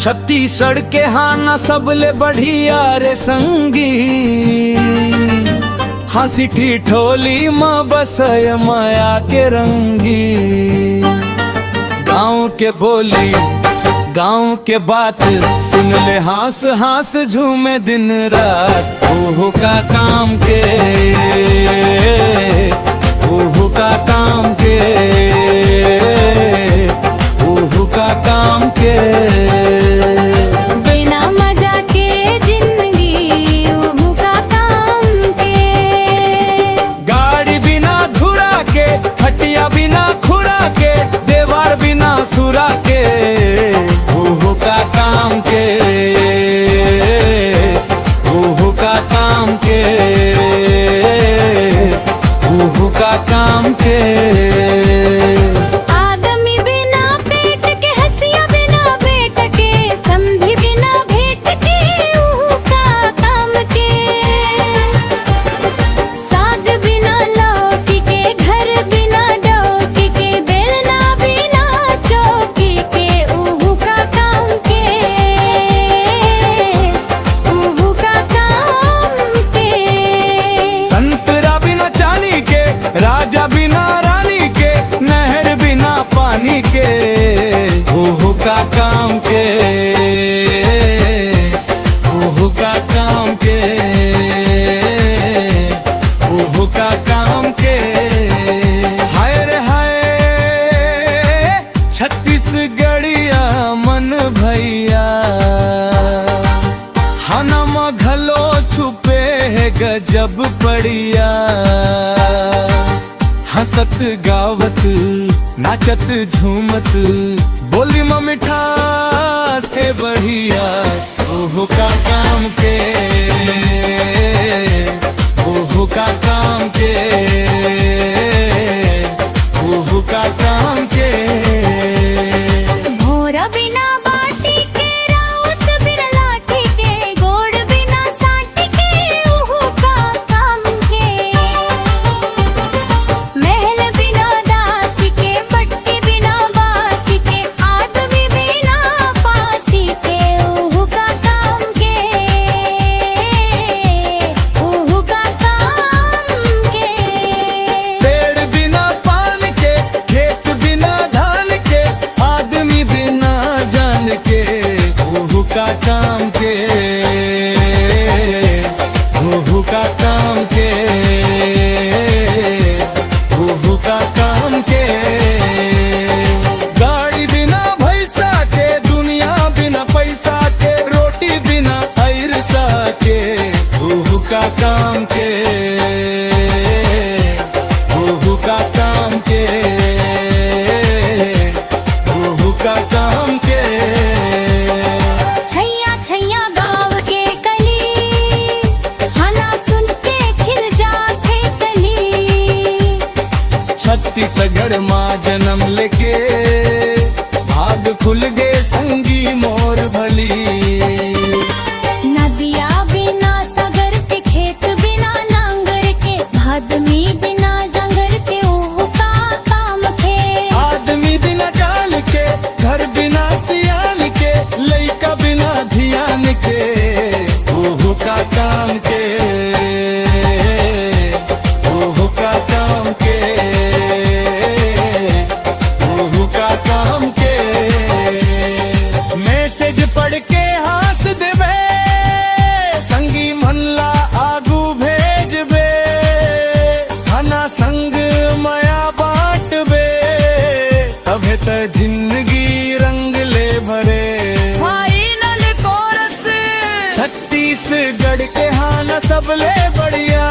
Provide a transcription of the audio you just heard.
छत्तीसगढ़ के हाना सबले बढ़िया रे संगी, हंसी ठिठोली माँ बसय माया के रंगी। गाँव के बोली गाँव के बात सुन ले, हास हास झूमे दिन रात। ओहो का काम के, ओहो का काम के, ओहो का काम के। बिना मजा के जिंदगी ओहो का काम के। गाड़ी बिना धुरा के, खटिया बिना खुरा के, देवार बिना सुरा के। ओहो का काम के, ओहो का काम के, ओहो का काम के। आदमी बिना पेट के, हंसिया बिना पेट के, समधी बिना भेंट के ओहो का काम के। साग बिना लौकी के, घर बिना डौकी के, बेलना बिना चौकी के ओहो का काम के, ओहो का काम के। संतरा बिना चानी के, राजा बिना रानी के, नहर बिना पानी के। ओहो का काम के, ओहो का काम के, ओहो का काम के। हाय रे हाय छत्तीसगढ़िया मन भैया, हनम घलो छुपे है गजब बढ़िया। हंसत गावत नाचत झूमत, बोली में मिठास से बढ़िया। ओहो का काम के, ओहो का काम के, ओहो का काम के। भोरा बिना बाटी के, राउत बिना लाठी के, गोड़ बिना साटी के ओहो का काम के। महल बिना दासी के, पट्टी बिना बासी के, आदमी बिना फांसी के ओहो का काम के, ओहो का काम के। पेड़ बिना पान के, खेत बिना धान के, आदमी बिना जान के। ओहो का काम के, ओहो का काम के, ओहो का काम के। गाड़ी बिना भैसा के, दुनिया बिना पैसा के, रोटी बिना ऐरसा के। ओहो का काम के, ओहो का काम के, ओहो का काम के। छैया छैया गाँव के कली, हना सुन के खिल जाते कली। छत्तीसगढ़ माँ जन्म लेके, भाग खुल गए संगी मोर भली। नदिया बिना सागर के, खेत बिना नांगर के, आदमी बिना जंगर के ओहो का काम के। आदमी बिना जाल के, घर बिना सियान के, लइका बिना धियान के। ओहो का काम के, ओहो का काम के, ओहो का काम के। मैसेज पढ़ के हंस देबे, संगी मनला आगू भेजबे, हना संग माया बांटबे। तबे त जिंदगी रंग ले भरे। फाइनल कोरस छत्तीसगढ़ के हाना सबले बढ़िया,